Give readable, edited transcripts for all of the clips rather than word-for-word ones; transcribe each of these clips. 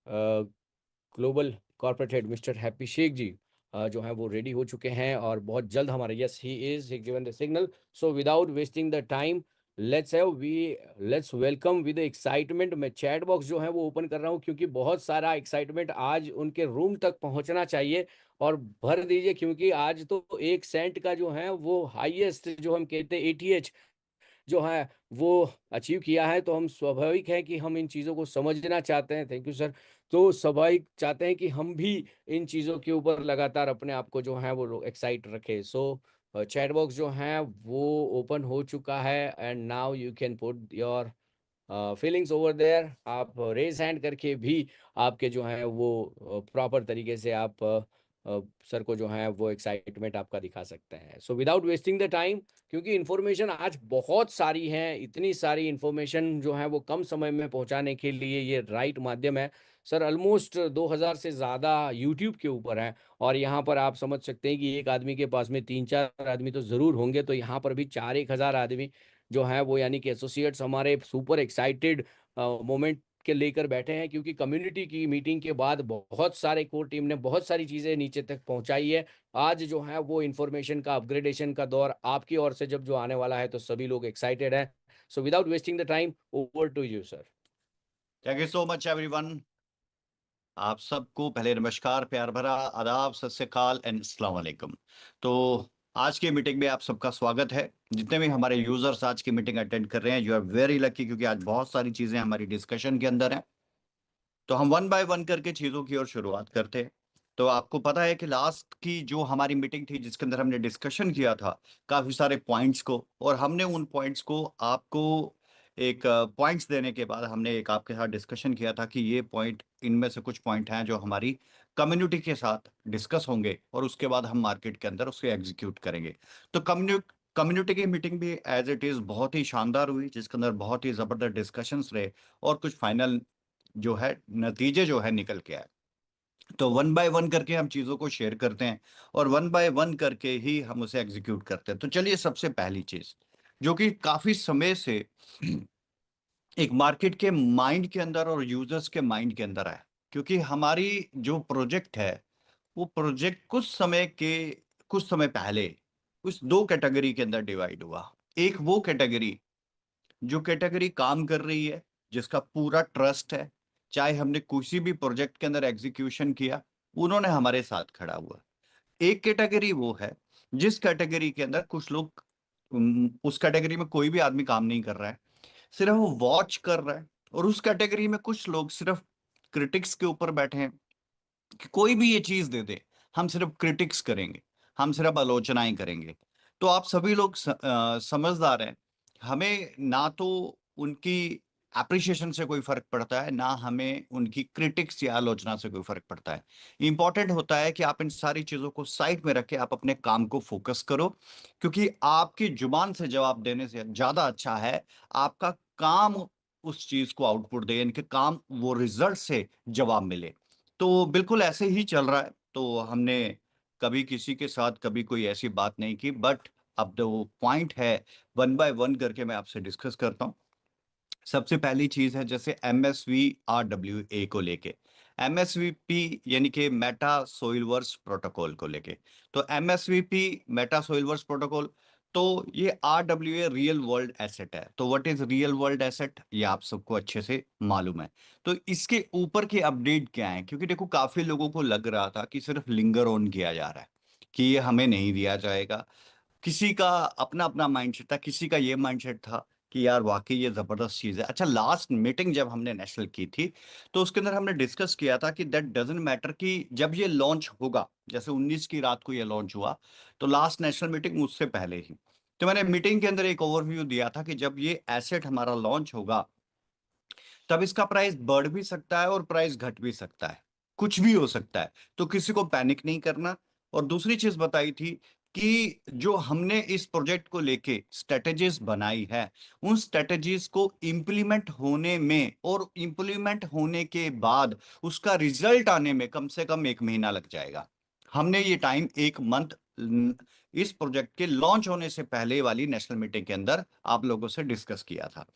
Global corporate head mister Happy Sheikh ji जो है वो रेडी हो चुके हैं और बहुत जल्द हमारे yes he is he given the signal. So without wasting the time let's welcome with excitement. मैं चैट बॉक्स जो है वो ओपन कर रहा हूँ क्योंकि बहुत सारा एक्साइटमेंट आज उनके रूम तक पहुंचना चाहिए। और भर दीजिए क्योंकि आज तो 1 सेंट का जो है वो हाईएस्ट जो हम कहते हैं एटीएच जो है वो अचीव किया है। तो हम स्वाभाविक है कि हम इन चीज़ों को समझना चाहते हैं। Thank you sir. तो स्वाभाविक चाहते हैं कि हम भी इन चीज़ों के ऊपर लगातार अपने आप को जो है वो एक्साइट रखें। सो चैट बॉक्स जो है वो ओपन हो चुका है and now you can put your feelings over there. आप रेज हैंड करके भी आपके जो है वो प्रॉपर तरीके से आप सर को जो है वो एक्साइटमेंट आपका दिखा सकते हैं। So without wasting the time क्योंकि इन्फॉर्मेशन आज बहुत सारी है, इतनी सारी इन्फॉर्मेशन जो है वो कम समय में पहुंचाने के लिए ये राइट माध्यम है। सर ऑलमोस्ट 2000 से ज़्यादा यूट्यूब के ऊपर है और यहाँ पर आप समझ सकते हैं कि एक आदमी के पास में 3-4 आदमी तो ज़रूर होंगे। तो यहाँ पर भी 4-1 हज़ार आदमी जो है वो यानी कि एसोसिएट्स हमारे सुपर एक्साइटेड मोमेंट के लेकर बैठे हैं क्योंकि कम्युनिटी की मीटिंग के बाद बहुत सारे कोर टीम ने बहुत सारी चीज़ें नीचे तक पहुंचाई है। आज जो है वो इंफॉर्मेशन का अपग्रेडेशन का दौर आपकी ओर से जब जो आने वाला है तो सभी लोग एक्साइटेड हैं। So without wasting the time over to you sir. Thank you so much everyone. आप सबको पहले नमस्कार, प्यार भरा आदाब, सत श्री अकाल एंड अस्सलाम वालेकुम। तो आज की मीटिंग में आप सबका स्वागत है। जितने भी हमारे यूजर्स आज की मीटिंग अटेंड कर रहे हैं, यू आर वेरी लकी, क्योंकि आज बहुत सारी चीजें हमारी डिस्कशन के अंदर हैं। तो हम वन बाय वन करके चीजों की ओर शुरुआत करते हैं। तो आपको पता है कि लास्ट की जो हमारी मीटिंग थी जिसके अंदर हमने डिस्कशन किया था काफी सारे पॉइंट्स को, और हमने उन पॉइंट्स को आपको एक पॉइंट्स देने के बाद हमने एक आपके साथ डिस्कशन किया था कि ये पॉइंट, इनमें से कुछ पॉइंट हैं जो हमारी कम्युनिटी के साथ डिस्कस होंगे और उसके बाद हम मार्केट के अंदर उसको एग्जीक्यूट करेंगे। तो कम्युनिटी की मीटिंग भी एज इट इज बहुत ही शानदार हुई, जिसके अंदर बहुत ही जबरदस्त डिस्कशंस रहे और कुछ फाइनल जो है नतीजे जो है निकल के आए। तो वन बाय वन करके हम चीजों को शेयर करते हैं और वन बाय वन करके ही हम उसे एग्जीक्यूट करते हैं। तो चलिए, सबसे पहली चीज जो कि काफी समय से एक मार्केट के माइंड के अंदर और यूजर्स के माइंड के अंदर है, क्योंकि हमारी जो प्रोजेक्ट है वो प्रोजेक्ट कुछ समय पहले कुछ दो कैटेगरी के अंदर डिवाइड हुआ। एक वो कैटेगरी जो कैटेगरी काम कर रही है, जिसका पूरा ट्रस्ट है, चाहे हमने किसी भी प्रोजेक्ट के अंदर एग्जीक्यूशन किया, उन्होंने हमारे साथ खड़ा हुआ। एक कैटेगरी वो है जिस कैटेगरी के अंदर कुछ लोग, उस कैटेगरी में कोई भी आदमी काम नहीं कर रहा है, सिर्फ वो वॉच कर रहा है। और उस कैटेगरी में कुछ लोग सिर्फ क्रिटिक्स के ऊपर बैठे हैं कि कोई भी ये चीज दे दे, हम सिर्फ क्रिटिक्स करेंगे, हम सिर्फ आलोचनाएं करेंगे। तो आप सभी लोग समझदार हैं। हमें ना तो उनकी अप्रिशिएशन से कोई फर्क पड़ता है, ना हमें उनकी क्रिटिक्स या आलोचना से कोई फर्क पड़ता है। इंपॉर्टेंट होता है कि आप इन सारी चीजों को साइड में रख के आप अपने काम को फोकस करो, क्योंकि आपकी जुबान से जवाब देने से ज्यादा अच्छा है आपका काम उस चीज को आउटपुट दे, इनके काम वो रिजल्ट से जवाब मिले। तो बिल्कुल ऐसे ही चल रहा है। तो हमने कभी किसी के साथ कभी कोई ऐसी बात नहीं की, बट अब जो पॉइंट है वन बाय वन करके मैं आपसे डिस्कस करता हूँ। सबसे पहली चीज है जैसे MSVRWA को लेके, MSVP यानी कि मेटा सोइलवर्स प्रोटोकॉल को लेके। तो MSVP मेटा सोइलवर्स प्रोटोकॉल, तो ये RWA रियल वर्ल्ड एसेट है। तो what is real world asset, ये आप सबको अच्छे से मालूम है। तो इसके ऊपर के अपडेट क्या है, क्योंकि देखो काफी लोगों को लग रहा था कि सिर्फ लिंगर ऑन किया जा रहा है, कि ये हमें नहीं दिया जाएगा। किसी का अपना अपना माइंडसेट था, किसी का ये माइंडसेट था कि यार वाकई ये जबरदस्त चीज है। अच्छा, लास्ट मीटिंग जब हमने नेशनल की थी तो उसके अंदर हमने डिस्कस किया था कि दैट डजंट मैटर कि जब ये लॉन्च होगा, जैसे 19 की रात को ये लॉन्च हुआ, तो लास्ट नेशनल मीटिंग उससे पहले ही, तो मैंने मीटिंग के अंदर एक ओवरव्यू दिया था कि जब ये एसेट हमारा लॉन्च होगा तब इसका प्राइस बढ़ भी सकता है और प्राइस घट भी सकता है, कुछ भी हो सकता है। तो किसी को पैनिक नहीं करना। और दूसरी चीज बताई थी कि जो हमने इस प्रोजेक्ट को लेके स्ट्रेटेजीज बनाई है, उन स्ट्रेटेजीज को इम्प्लीमेंट होने में और इम्प्लीमेंट होने के बाद उसका रिजल्ट आने में कम से कम 1 महीना लग जाएगा। हमने ये टाइम 1 मंथ इस प्रोजेक्ट के लॉन्च होने से पहले वाली नेशनल मीटिंग के अंदर आप लोगों से डिस्कस किया था।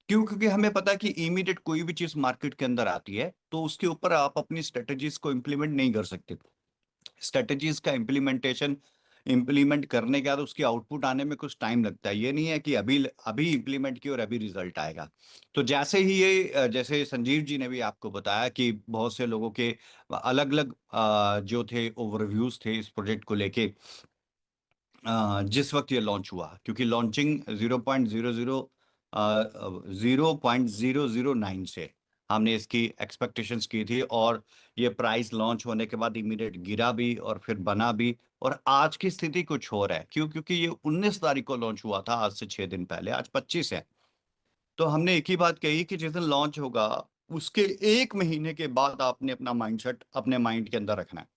क्यों? क्योंकि हमें पता है कि इमीडिएट कोई भी चीज मार्केट के अंदर आती है तो उसके ऊपर आप अपनी स्ट्रेटजीज को इम्प्लीमेंट नहीं कर सकते। स्ट्रेटजीज का इम्प्लीमेंट करने के बाद उसकी आउटपुट आने में कुछ टाइम लगता है। ये नहीं है कि अभी अभी इम्प्लीमेंट की और अभी रिजल्ट आएगा। तो जैसे ही ये जैसे संजीव जी ने भी आपको बताया कि बहुत से लोगों के अलग अलग जो थे ओवरव्यूज थे इस प्रोजेक्ट को लेके, जिस वक्त ये लॉन्च हुआ, क्योंकि लॉन्चिंग 0.009 से हमने इसकी एक्सपेक्टेशंस की थी, और ये प्राइस लॉन्च होने के बाद इमीडिएट गिरा भी और फिर बना भी। और आज की स्थिति कुछ और है। क्यों? क्योंकि ये 19 तारीख को लॉन्च हुआ था, आज से 6 दिन पहले, आज 25 है। तो हमने एक ही बात कही कि जिस दिन लॉन्च होगा उसके 1 महीने के बाद आपने अपना माइंडसेट अपने माइंड के अंदर रखना है।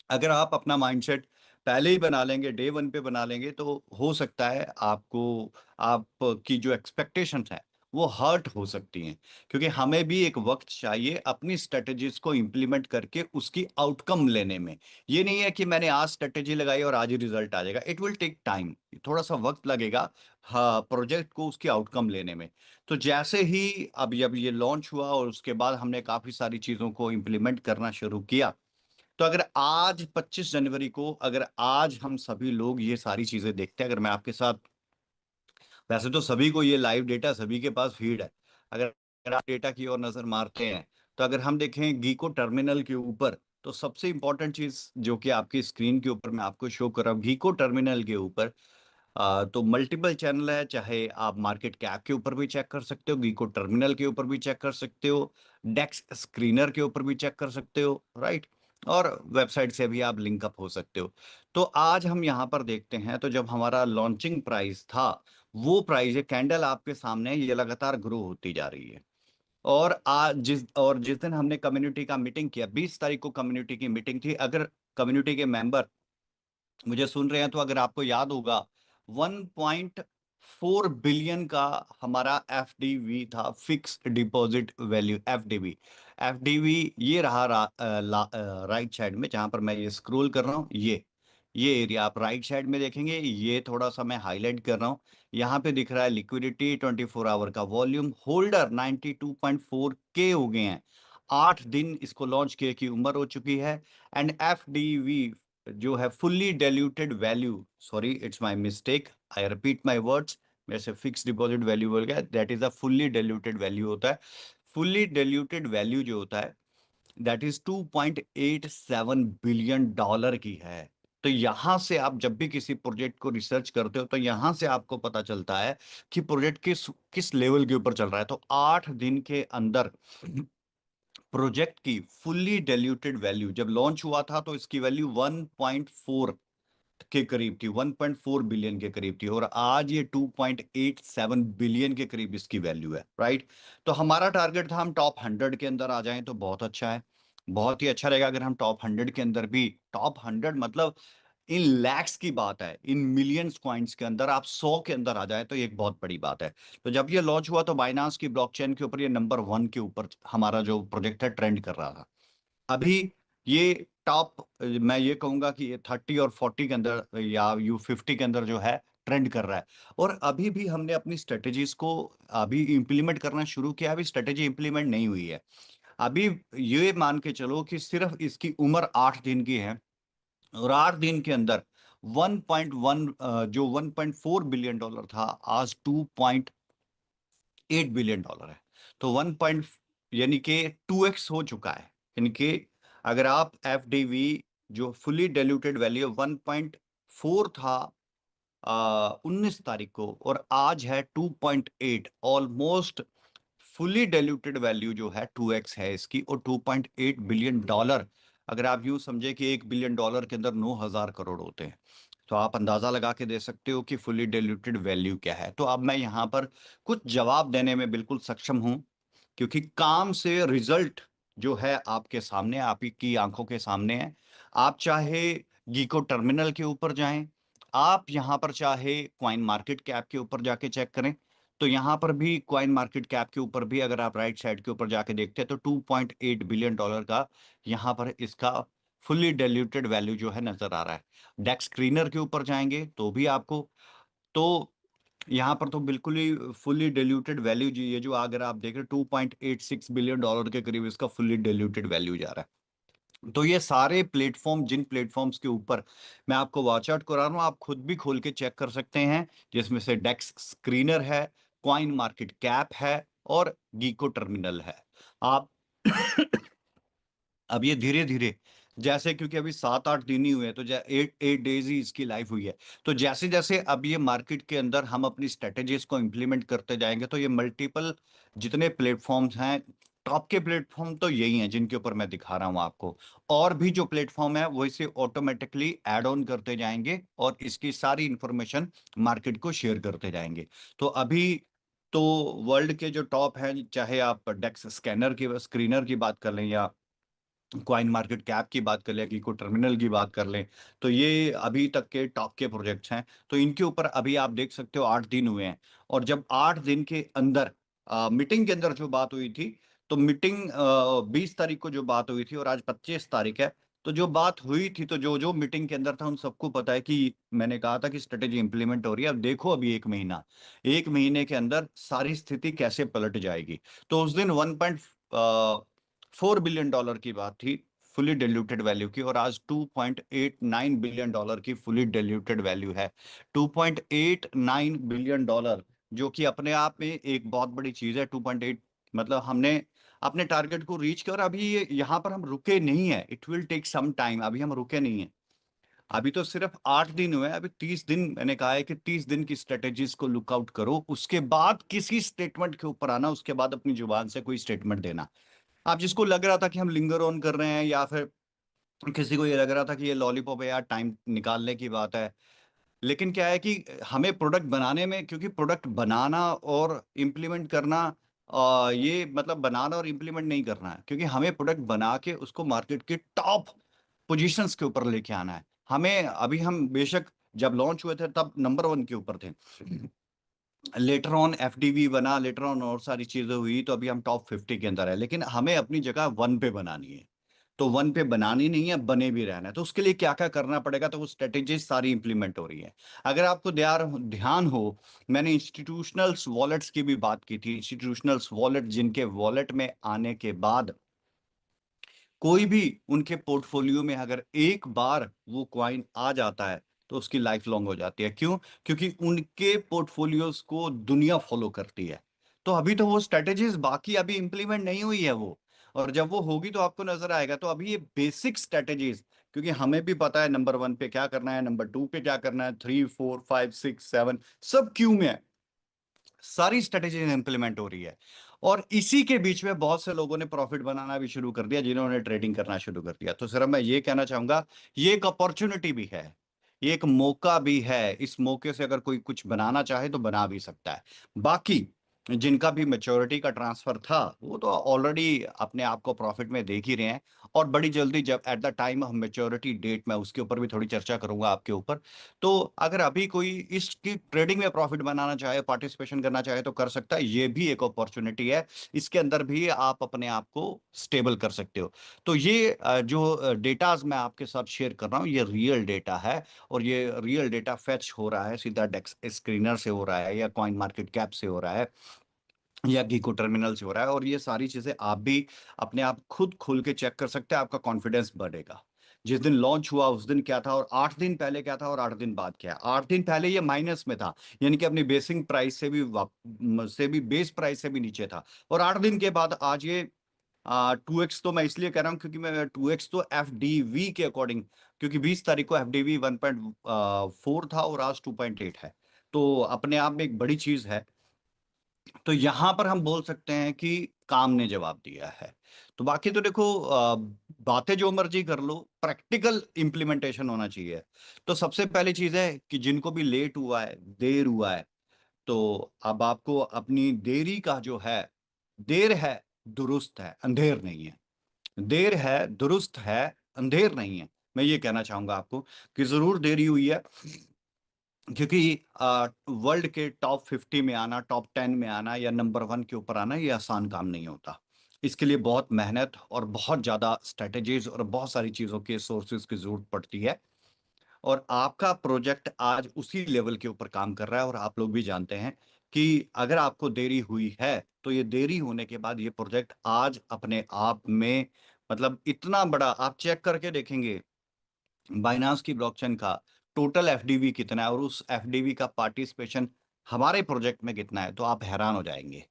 अगर आप अपना माइंडसेट पहले ही बना लेंगे, डे वन पे बना लेंगे, तो हो सकता है आपको आपकी जो एक्सपेक्टेशंस है वो हर्ट हो सकती हैं। क्योंकि हमें भी एक वक्त चाहिए अपनी स्ट्रेटजीज को इम्प्लीमेंट करके उसकी आउटकम लेने में। ये नहीं है कि मैंने आज स्ट्रेटजी लगाई और आज ही रिजल्ट आ जाएगा। इट विल टेक टाइम, थोड़ा सा वक्त लगेगा हाँ प्रोजेक्ट को उसकी आउटकम लेने में। तो जैसे ही अब ये लॉन्च हुआ और उसके बाद हमने काफी सारी चीजों को इम्प्लीमेंट करना शुरू किया, तो अगर आज 25 जनवरी को अगर आज हम सभी लोग ये सारी चीजें देखते हैं, अगर मैं आपके साथ, वैसे तो सभी को ये लाइव डेटा सभी के पास फीड है, अगर आप डेटा की ओर नजर मारते हैं तो अगर हम देखें गीको टर्मिनल के ऊपर, तो सबसे इंपॉर्टेंट चीज जो कि आपकी स्क्रीन के ऊपर मैं आपको शो कर रहा हूँ, गीको टर्मिनल के ऊपर तो मल्टीपल चैनल है। चाहे आप मार्केट कैप के ऊपर भी चेक कर सकते हो, गीको टर्मिनल के ऊपर भी चेक कर सकते हो, डेक्स स्क्रीनर के ऊपर भी चेक कर सकते हो, राइट। और वेबसाइट से भी आप लिंक अप हो सकते हो। तो आज हम यहाँ पर देखते हैं, तो जब हमारा लॉन्चिंग प्राइस था, वो प्राइस, ये कैंडल आपके सामने है, ये लगातार ग्रो होती जा रही है। और जिस दिन हमने कम्युनिटी का मीटिंग किया, 20 तारीख को कम्युनिटी की मीटिंग थी। अगर कम्युनिटी के मेंबर मुझे सुन रहे हैं तो अगर आपको याद होगा, 1.4 बिलियन का हमारा एफडीवी था, फिक्स डिपॉजिट वैल्यू, एफडीवी। एफडीवी ये रहा राइट साइड में, जहां पर मैं ये स्क्रॉल कर रहा हूँ, ये एरिया आप राइट साइड में देखेंगे। ये थोड़ा सा मैं हाईलाइट कर रहा हूँ, यहाँ पे दिख रहा है लिक्विडिटी, 24 आवर का वॉल्यूम, होल्डर 92.4 के हो गए हैं। 8 दिन इसको लॉन्च किए की उम्र हो चुकी है। एंड एफडीवी जो है fully diluted value, sorry it's my mistake, I repeat my words, मेरे से फिक्स डिपॉजिट वैल्यू बोल गया, that is a fully diluted value होता है। फुल्ली डाइल्यूटेड वैल्यू जो होता है दैट इज 2.87 बिलियन डॉलर की है। तो यहां से आप जब भी किसी प्रोजेक्ट को रिसर्च करते हो तो यहां से आपको पता चलता है कि प्रोजेक्ट किस किस लेवल के ऊपर चल रहा है। तो 8 दिन के अंदर प्रोजेक्ट की फुल्ली डाइल्यूटेड वैल्यू जब लॉन्च हुआ था तो इसकी वैल्यू 1.4 के करीब थी, 1.4 बिलियन के करीब थी, और आज ये 2.87 बिलियन के करीब इसकी वैल्यू है, राइट। तो हमारा टारगेट था हम टॉप 100 के अंदर आ जाएं तो बहुत अच्छा है, बहुत ही अच्छा रहेगा। अगर हम टॉप 100 के अंदर भी, टॉप 100 मतलब इन लैक्स की बात है, इन मिलियंस कॉइन्स के अंदर आप 100 के अंदर आ जाए तो ये एक बहुत बड़ी बात है। तो जब ये लॉन्च हुआ तो बाइनांस की ब्लॉकचेन के ऊपर ये नंबर 1 के ऊपर हमारा जो प्रोजेक्ट है ट्रेंड कर रहा था। अभी ये टॉप, मैं ये कहूंगा कि ये 30 और 40 के अंदर या U50 के अंदर जो है ट्रेंड कर रहा है। और अभी भी हमने अपनी स्ट्रेटेजीज को अभी इंप्लीमेंट करना शुरू किया, अभी स्ट्रेटेजी इंप्लीमेंट नहीं हुई है। अभी ये मान के चलो कि सिर्फ इसकी उम्र 8 दिन की है, और 8 दिन के अंदर 1.1 जो 1.4 बिलियन डॉलर था, आज 2.8 बिलियन डॉलर है। तो 1 पॉइंट यानी कि 2x हो चुका है। यानी कि अगर आप एफडीवी जो फुली डाइल्यूटेड वैल्यू 1.4 था 19 तारीख को, और आज है 2.8, ऑलमोस्ट फुली डाइल्यूटेड वैल्यू जो है 2x है इसकी, और 2.8 बिलियन डॉलर। अगर आप यूं समझे कि 1 बिलियन डॉलर के अंदर 9,000 करोड़ होते हैं, तो आप अंदाजा लगा के दे सकते हो कि फुली डाइल्यूटेड वैल्यू क्या है। तो अब मैं यहाँ पर कुछ जवाब देने में बिल्कुल सक्षम हूँ, क्योंकि काम से रिजल्ट जो है आपके सामने, आप ही की आंखों के सामने है। आप चाहे गीको टर्मिनल के ऊपर जाएं, आप यहाँ पर चाहे क्वाइन मार्केट कैप के ऊपर जाके चेक करें, तो यहाँ पर भी क्वाइन मार्केट कैप के ऊपर भी अगर आप राइट साइड के ऊपर जाके देखते हैं तो 2.8 बिलियन डॉलर का यहाँ पर इसका फुल्ली डाइल्यूटेड वैल्यू जो है नजर आ रहा है। डेक्स स्क्रीनर के ऊपर जाएंगे तो भी आपको, तो यहाँ पर तो बिल्कुल ही फुल्ली डिल्यूटेड वैल्यू जी, ये जो अगर आप देख रहे 2.86 बिलियन डॉलर के करीब इसका फुल्ली डिल्यूटेड वैल्यू जा रहा है। तो ये सारे प्लेटफॉर्म, जिन प्लेटफॉर्म्स के ऊपर मैं आपको वॉच आउट करा रहा हूँ, आप खुद भी खोल के चेक कर सकते हैं, जिसमें से डेक्स स्क्रीनर है, कॉइन मार्केट कैप है और गीको टर्मिनल है। आप अब ये धीरे धीरे जैसे, क्योंकि अभी 7-8 दिन ही हुए हैं, तो 8 8 डेज ही इसकी लाइफ हुई है, तो जैसे जैसे अब ये मार्केट के अंदर हम अपनी स्ट्रेटेजीज को इम्प्लीमेंट करते जाएंगे, तो ये मल्टीपल जितने प्लेटफॉर्म्स हैं, टॉप के प्लेटफॉर्म तो यही हैं जिनके ऊपर मैं दिखा रहा हूं आपको, और भी जो प्लेटफॉर्म है वो इसे ऑटोमेटिकली ऐड ऑन करते जाएंगे और इसकी सारी इंफॉर्मेशन मार्केट को शेयर करते जाएंगे। तो अभी तो वर्ल्ड के जो टॉप हैं, चाहे आप डेक्स स्कैनर की स्क्रीनर की बात कर लें या क्वाइन मार्केट कैप की बात कर लें, इको टर्मिनल की बात कर लें, तो ये अभी तक के टॉप के प्रोजेक्ट्स हैं। तो इनके ऊपर अभी आप देख सकते हो 8 दिन हुए हैं, और जब 8 दिन के अंदर मीटिंग के अंदर जो बात हुई थी, तो मीटिंग 20 तारीख को जो बात हुई थी और आज 25 तारीख है, तो जो बात हुई थी, तो जो जो मीटिंग के अंदर था उन सबको पता है कि मैंने कहा था कि स्ट्रेटेजी इंप्लीमेंट हो रही है। अब देखो अभी 1 महीना, 1 महीने के अंदर सारी स्थिति कैसे पलट जाएगी। तो उस दिन 1.4 बिलियन डॉलर की बात थी फुली डिल्यूटेड वैल्यू की, और आज 2.89 बिलियन डॉलर की फुली डिल्यूटेड वैल्यू है। 2.89 बिलियन डॉलर, जो कि अपने आप में एक बहुत बड़ी चीज है। 2.8 मतलब हमने अपने टारगेट को रीच किया, और अभी ये यहाँ पर हम रुके नहीं है, it will take some time, अभी हम रुके नहीं है। अभी तो सिर्फ 8 दिन हुए हैं, अभी 30 दिन, मैंने कहा है कि 30 दिन की स्ट्रेटेजीज को लुकआउट करो, उसके बाद किसी स्टेटमेंट के ऊपर आना, उसके बाद अपनी जुबान से कोई स्टेटमेंट देना। आप जिसको लग रहा था कि हम लिंगर ऑन कर रहे हैं, या फिर किसी को ये लग रहा था कि ये लॉलीपॉप है यार, टाइम निकालने की बात है, लेकिन क्या है कि हमें प्रोडक्ट बनाने में, क्योंकि प्रोडक्ट बनाना और इम्प्लीमेंट करना, ये मतलब बनाना और इम्प्लीमेंट नहीं करना है, क्योंकि हमें प्रोडक्ट बना के उसको मार्केट के टॉप पोजीशंस के ऊपर लेके आना है। हमें अभी, हम बेशक जब लॉन्च हुए थे तब नंबर 1 के ऊपर थे, लेटर ऑन एफडीवी बना, लेटर ऑन और सारी चीजें हुई, तो अभी हम टॉप 50 के अंदर है, लेकिन हमें अपनी जगह 1 पे बनानी है। तो 1 पे बनानी नहीं है, बने भी रहना है, तो उसके लिए क्या क्या करना पड़ेगा, तो वो स्ट्रेटेजी सारी इंप्लीमेंट हो रही है। अगर आपको ध्यान ध्यान हो, मैंने इंस्टीट्यूशनल्स वॉलेट्स की भी बात की थी। इंस्टीट्यूशनल्स वॉलेट, जिनके वॉलेट में आने के बाद कोई भी उनके पोर्टफोलियो में अगर एक बार वो क्वाइन आ जाता है, तो उसकी लाइफ लॉन्ग हो जाती है। क्यों? क्योंकि उनके पोर्टफोलियोज को दुनिया फॉलो करती है। तो अभी तो वो स्ट्रेटेजीज बाकी अभी इंप्लीमेंट नहीं हुई है वो, और जब वो होगी तो आपको नजर आएगा। तो अभी ये बेसिक स्ट्रेटेजीज, क्योंकि हमें भी पता है नंबर 1 पे क्या करना है, नंबर 2 पे क्या करना है, 3 4 5 6 7 सब क्यू में है, सारी स्ट्रेटेजी इंप्लीमेंट हो रही है। और इसी के बीच में बहुत से लोगों ने प्रॉफिट बनाना भी शुरू कर दिया, जिन्होंने ट्रेडिंग करना शुरू कर दिया। तो सिर्फ मैं ये कहना चाहूंगा, ये एक अपॉर्चुनिटी भी है, ये एक मौका भी है। इस मौके से अगर कोई कुछ बनाना चाहे तो बना भी सकता है। बाकी जिनका भी मेच्योरिटी का ट्रांसफर था, वो तो ऑलरेडी अपने आप को प्रॉफिट में देख ही रहे हैं, और बड़ी जल्दी जब at the time of maturity date, मैं उसके ऊपर भी थोड़ी चर्चा करूंगा आपके ऊपर। तो अगर अभी कोई इसकी ट्रेडिंग में प्रॉफिट बनाना चाहे, पार्टिसिपेशन करना चाहे, तो कर सकता है, ये भी एक अपॉर्चुनिटी है। इसके अंदर भी आप अपने आप को स्टेबल कर सकते हो। तो ये जो डेटाज मैं आपके साथ शेयर कर रहा हूँ, ये रियल डेटा है, और ये रियल डेटा फेच हो रहा है सीधा डेक्स स्क्रीनर से हो रहा है, या कॉइन मार्केट कैप से हो रहा है, या गीको टर्मिनल से हो रहा है। और ये सारी चीजें आप भी अपने आप खुद खोल के चेक कर सकते हैं, आपका कॉन्फिडेंस बढ़ेगा। जिस दिन लॉन्च हुआ उस दिन क्या था, और 8 दिन पहले क्या था, और 8 दिन बाद क्या है। 8 दिन पहले ये माइनस में था, यानी कि अपनी बेसिक प्राइस से भी बेस प्राइस से भी नीचे था, और 8 दिन के बाद आज ये 2x, तो मैं इसलिए कह रहा हूँ क्योंकि मैं 2x तो एफडीवी के अकॉर्डिंग, क्योंकि 20 तारीख को एफडीवी 1.4 था और आज 2.8 है, तो अपने आप में एक बड़ी चीज है। तो यहां पर हम बोल सकते हैं कि काम ने जवाब दिया है। तो बाकी तो देखो, बातें जो मर्जी कर लो, प्रैक्टिकल इंप्लीमेंटेशन होना चाहिए। तो सबसे पहली चीज है कि जिनको भी लेट हुआ है, देर हुआ है, तो अब आपको अपनी देरी का जो है, देर है दुरुस्त है, अंधेर नहीं है। देर है दुरुस्त है, अंधेर नहीं है। मैं ये कहना चाहूंगा आपको कि जरूर देरी हुई है, क्योंकि वर्ल्ड के टॉप 50 में आना, टॉप 10 में आना, या नंबर 1 के ऊपर आना, ये आसान काम नहीं होता। इसके लिए बहुत मेहनत और बहुत ज्यादा स्ट्रेटेजीज और बहुत सारी चीजों के सोर्सेज की जरूरत पड़ती है। और आपका प्रोजेक्ट आज उसी लेवल के ऊपर काम कर रहा है। और आप लोग भी जानते हैं कि अगर आपको देरी हुई है तो ये देरी होने के बाद ये प्रोजेक्ट आज अपने आप में मतलब इतना बड़ा, आप चेक करके देखेंगे बाइनांस की ब्लॉकचेन का टोटल एफडीवी कितना है और उस एफडीवी का पार्टिसिपेशन हमारे प्रोजेक्ट में कितना है, तो आप हैरान हो जाएंगे।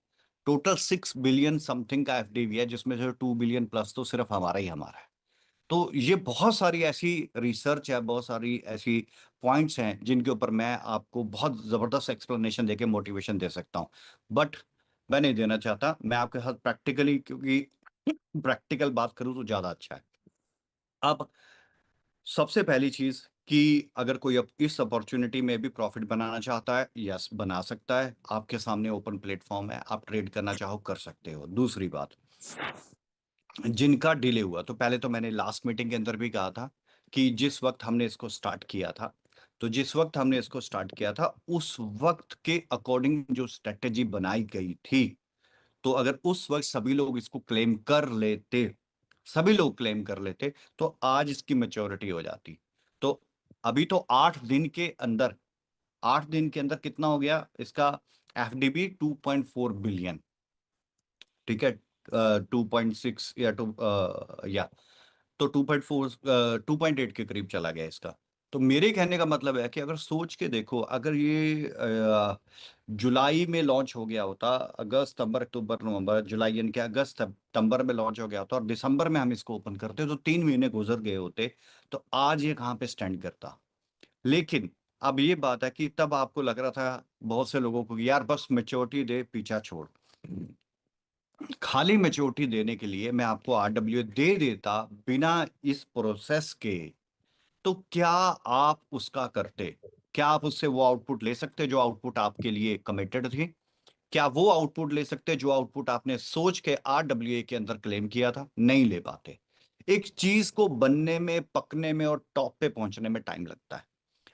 टोटल 6 बिलियन समथिंग का एफडीवी है, जिसमें से 2 बिलियन प्लस तो सिर्फ हमारा है। तो ये बहुत सारी ऐसी रिसर्च है, बहुत सारी ऐसी पॉइंट्स हैं जिनके ऊपर मैं आपको बहुत जबरदस्त एक्सप्लेनेशन देके मोटिवेशन दे सकता हूँ, बट मैं नहीं देना चाहता। मैं आपके साथ प्रैक्टिकली, क्योंकि प्रैक्टिकल बात करूं तो ज्यादा अच्छा है। अब सबसे पहली चीज कि अगर कोई अब इस अपॉर्चुनिटी में भी प्रॉफिट बनाना चाहता है, यस बना सकता है। आपके सामने ओपन प्लेटफॉर्म है, आप ट्रेड करना चाहो कर सकते हो। दूसरी बात, जिनका डिले हुआ, तो पहले तो मैंने लास्ट मीटिंग के अंदर भी कहा था कि जिस वक्त हमने इसको स्टार्ट किया था, तो जिस वक्त हमने इसको स्टार्ट किया था उस वक्त के अकॉर्डिंग जो स्ट्रेटेजी बनाई गई थी, तो अगर उस वक्त सभी लोग इसको क्लेम कर लेते, सभी लोग क्लेम कर लेते, तो आज इसकी मैच्योरिटी हो जाती। तो अभी तो 8 दिन के अंदर, 8 दिन के अंदर कितना हो गया इसका एफडीबी? 2.4 बिलियन। ठीक है, 2.6 या या तो 2.8 के करीब चला गया इसका। तो मेरे कहने का मतलब है कि अगर सोच के देखो, अगर ये जुलाई में लॉन्च हो गया होता, अगस्त सितंबर अक्टूबर नवंबर जुलाई, यानी कि अगस्त सितंबर में लॉन्च हो गया होता और दिसंबर में हम इसको ओपन करते, तो 3 महीने गुजर गए होते, तो आज ये कहाँ पे स्टैंड करता। लेकिन अब ये बात है कि तब आपको लग रहा था बहुत से लोगों को कि यार बस मेच्योरिटी दे, पीछा छोड़। खाली मेच्योरिटी देने के लिए मैं आपको आरडब्ल्यू दे देता बिना इस प्रोसेस के, तो क्या आप उसका करते? क्या आप उससे वो आउटपुट ले सकते जो आउटपुट आपके लिए कमिटेड थी? क्या वो आउटपुट ले सकते जो आउटपुट आपने सोच के आरडब्ल्यू के अंदर क्लेम किया था? नहीं ले पाते। एक चीज को बनने में, पकने में और टॉप पे पहुंचने में टाइम लगता है।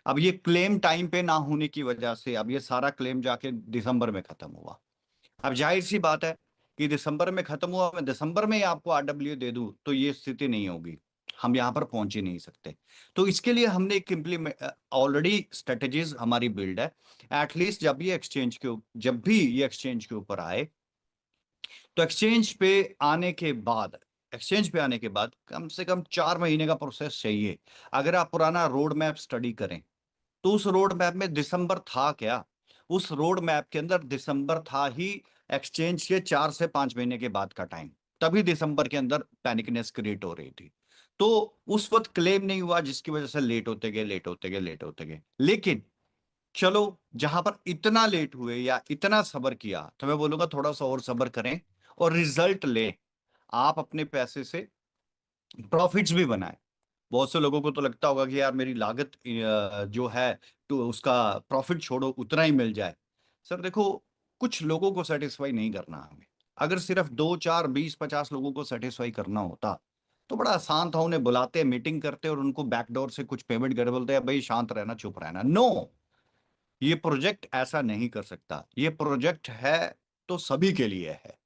अब ये क्लेम टाइम पे ना होने की वजह से अब ये सारा क्लेम जाके दिसंबर में खत्म हुआ। अब जाहिर सी बात है कि दिसंबर में खत्म हुआ, मैं दिसंबर में ही आपको आरडब्ल्यू दे दूं तो ये स्थिति नहीं होगी, हम यहां पर पहुंच ही नहीं सकते। तो इसके लिए हमने एक इम्प्लीमेंट, ऑलरेडी स्ट्रेटेजीज हमारी बिल्ड है। एटलीस्ट जब भी ये एक्सचेंज के ऊपर आए, तो एक्सचेंज पे आने के बाद कम से कम 4 महीने का प्रोसेस चाहिए। अगर आप पुराना रोड मैप स्टडी करें, तो उस रोड मैप में दिसंबर था क्या? उस रोड मैप के अंदर दिसंबर था ही एक्सचेंज के 4 से 5 महीने के बाद का टाइम। तभी दिसंबर के अंदर पैनिकनेस क्रिएट हो रही थी। तो उस वक्त क्लेम नहीं हुआ, जिसकी वजह से लेट होते गए। लेकिन चलो, जहां पर इतना लेट हुए या इतना सब्र किया, तो मैं बोलूंगा थोड़ा सा और सब्र करें और रिजल्ट लें। आप अपने पैसे से प्रॉफिट्स भी बनाएं। बहुत से लोगों को तो लगता होगा कि यार मेरी लागत जो है, तो उसका प्रॉफिट छोड़ो, उतना ही मिल जाए। सर देखो, कुछ लोगों को सेटिस्फाई नहीं करना हमें। अगर सिर्फ 2 4 20 50 लोगों को सेटिस्फाई करना होता तो बड़ा आसान था। उन्हें बुलाते, मीटिंग करते और उनको बैकडोर से कुछ पेमेंट कर बोलते हैं भाई शांत रहना, चुप रहना। नो, ये प्रोजेक्ट ऐसा नहीं कर सकता। ये प्रोजेक्ट है तो सभी के लिए है।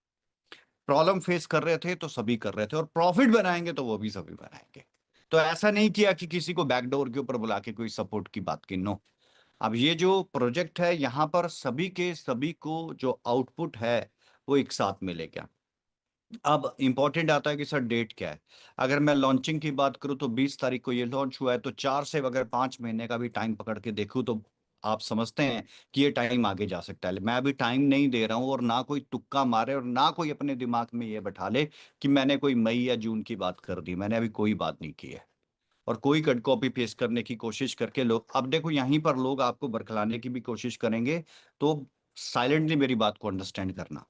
प्रॉब्लम फेस कर रहे थे तो सभी कर रहे थे, और प्रॉफिट बनाएंगे तो वो भी सभी बनाएंगे। तो ऐसा नहीं किया कि किसी को बैकडोर के ऊपर बुला के कोई सपोर्ट की बात की। नो, अब ये जो प्रोजेक्ट है यहाँ पर सभी के सभी को जो आउटपुट है वो एक साथ मिलेगा। अब इंपॉर्टेंट आता है कि सर डेट क्या है। अगर मैं लॉन्चिंग की बात करूं तो 20 तारीख को ये लॉन्च हुआ है, तो 4 से अगर 5 महीने का भी टाइम पकड़ के देखूं तो आप समझते हैं कि ये टाइम आगे जा सकता है। मैं अभी टाइम नहीं दे रहा हूं, और ना कोई तुक्का मारे और ना कोई अपने दिमाग में ये बैठा ले कि मैंने कोई मई या जून की बात कर दी। मैंने अभी कोई बात नहीं की है। और कोई कट कॉपी पेस्ट करने की कोशिश करके लोग, अब देखो यहीं पर लोग आपको बरखलाने की भी कोशिश करेंगे, तो साइलेंटली मेरी बात को अंडरस्टैंड करना।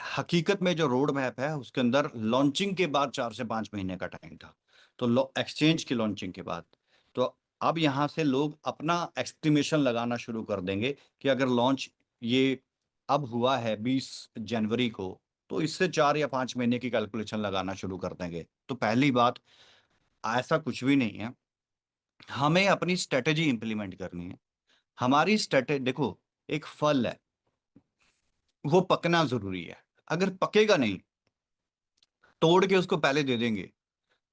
हकीकत में जो रोड मैप है उसके अंदर लॉन्चिंग के बाद 4 से 5 महीने का टाइम था, तो एक्सचेंज की लॉन्चिंग के बाद। तो अब यहां से लोग अपना एस्टिमेशन लगाना शुरू कर देंगे कि अगर लॉन्च ये अब हुआ है 20 जनवरी को, तो इससे 4 या 5 महीने की कैलकुलेशन लगाना शुरू कर देंगे। तो पहली बात, ऐसा कुछ भी नहीं है। हमें अपनी स्ट्रेटेजी इंप्लीमेंट करनी है। हमारी स्ट्रेटेजी देखो, एक फल है, वो पकना जरूरी है। अगर पकेगा नहीं, तोड़ के उसको पहले दे देंगे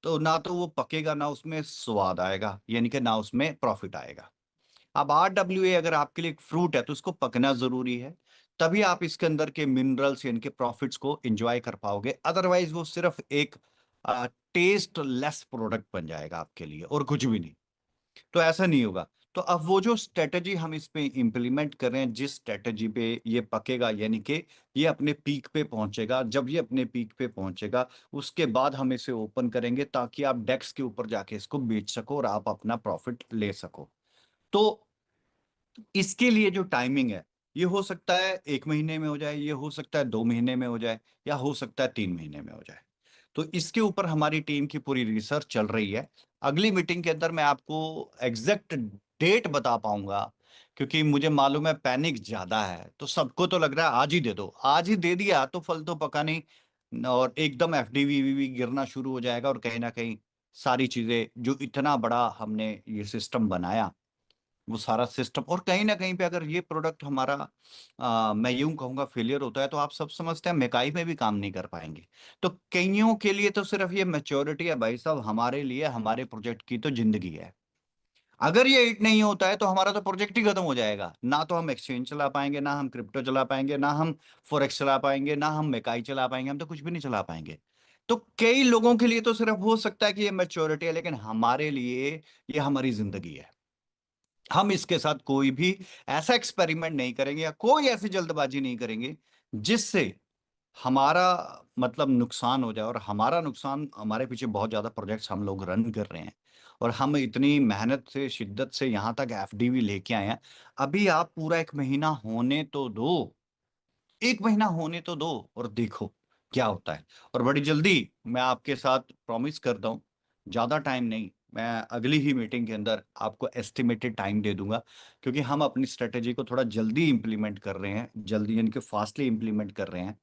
तो ना तो वो पकेगा, ना उसमें स्वाद आएगा, यानी कि ना उसमें प्रॉफिट आएगा। अब RWA अगर आपके लिए एक फ्रूट है तो उसको पकना जरूरी है, तभी आप इसके अंदर के मिनरल्स यानी कि प्रॉफिट्स को एंजॉय कर पाओगे। अदरवाइज वो सिर्फ एक टेस्ट लेस प्रोडक्ट बन जाएगा आपके लिए और कुछ भी नहीं। तो ऐसा नहीं होगा। तो अब वो जो स्ट्रेटजी हम इस पे इम्प्लीमेंट कर रहे हैं, जिस स्ट्रेटजी पे ये पकेगा, यानी कि ये अपने पीक पे पहुंचेगा, जब ये अपने पीक पे पहुंचेगा उसके बाद हम इसे ओपन करेंगे ताकि आप डेक्स के ऊपर जाके इसको बेच सको और आप अपना प्रॉफिट ले सको। तो इसके लिए जो टाइमिंग है, ये हो सकता है 1 महीने में हो जाए, ये हो सकता है 2 महीने में हो जाए, या हो सकता है 3 महीने में हो जाए। तो इसके ऊपर हमारी टीम की पूरी रिसर्च चल रही है। अगली मीटिंग के अंदर मैं आपको एग्जैक्ट डेट बता पाऊंगा, क्योंकि मुझे मालूम है पैनिक ज्यादा है, तो सबको तो लग रहा है आज ही दे दो, आज ही दे दिया तो फल तो पका नहीं, और एकदम एफडीवी गिरना शुरू हो जाएगा, और कहीं ना कहीं सारी चीजें जो इतना बड़ा हमने ये सिस्टम बनाया, वो सारा सिस्टम, और कहीं ना कहीं पे अगर ये प्रोडक्ट हमारा मैं यूं कहूंगा फेलियर होता है, तो आप सब समझते हैं मेकाई में भी काम नहीं कर पाएंगे। तो कईयों के लिए तो सिर्फ ये मैच्योरिटी है भाई साहब, हमारे लिए हमारे प्रोजेक्ट की तो जिंदगी है। अगर ये हिट नहीं होता है तो हमारा तो प्रोजेक्ट ही खत्म हो जाएगा, ना तो हम एक्सचेंज चला पाएंगे, ना हम क्रिप्टो चला पाएंगे, ना हम फॉरेक्स चला पाएंगे, ना हम मेकाई चला पाएंगे, हम तो कुछ भी नहीं चला पाएंगे। तो कई लोगों के लिए तो सिर्फ हो सकता है कि ये मैच्योरिटी है, लेकिन हमारे लिए ये हमारी जिंदगी है। हम इसके साथ कोई भी ऐसा एक्सपेरिमेंट नहीं करेंगे या कोई ऐसी जल्दबाजी नहीं करेंगे जिससे हमारा मतलब नुकसान हो जाए। और हमारा नुकसान, हमारे पीछे बहुत ज्यादा प्रोजेक्ट्स हम लोग रन कर रहे हैं, और हम इतनी मेहनत से शिद्दत से यहां तक एफडीवी लेके आए हैं। अभी आप पूरा 1 महीना होने तो दो, 1 महीना होने तो दो, और देखो क्या होता है। और बड़ी जल्दी मैं आपके साथ प्रॉमिस करता हूँ, ज्यादा टाइम नहीं, मैं अगली ही मीटिंग के अंदर आपको एस्टिमेटेड टाइम दे दूंगा, क्योंकि हम अपनी स्ट्रेटेजी को थोड़ा जल्दी इंप्लीमेंट कर रहे हैं, जल्दी यानी कि फास्टली इंप्लीमेंट कर रहे हैं,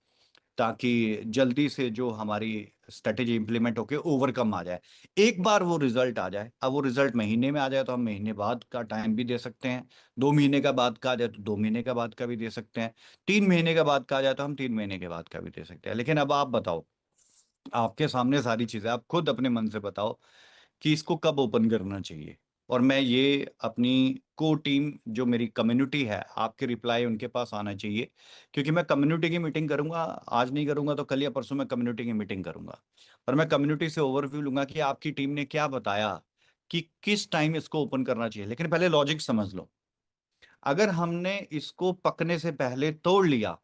ताकि जल्दी से जो हमारी स्ट्रेटेजी इंप्लीमेंट होके ओवरकम आ जाए। एक बार वो रिजल्ट आ जाए, अब वो रिजल्ट महीने में आ जाए तो हम महीने बाद का टाइम भी दे सकते हैं, 2 महीने का बाद का आ जाए तो 2 महीने का बाद का भी दे सकते हैं, 3 महीने का बाद का आ जाए तो हम 3 महीने के बाद का भी दे सकते हैं। लेकिन अब आप बताओ, आपके सामने सारी चीजें, आप खुद अपने मन से बताओ कि इसको कब ओपन करना चाहिए। और मैं ये अपनी को टीम, जो मेरी कम्युनिटी है, आपके रिप्लाई उनके पास आना चाहिए, क्योंकि मैं कम्युनिटी की मीटिंग करूंगा, आज नहीं करूंगा तो कल या परसों मैं कम्युनिटी की मीटिंग करूंगा, और मैं कम्युनिटी से ओवरव्यू लूंगा कि आपकी टीम ने क्या बताया कि किस टाइम इसको ओपन करना चाहिए। लेकिन पहले लॉजिक समझ लो, अगर हमने इसको पकने से पहले तोड़ लिया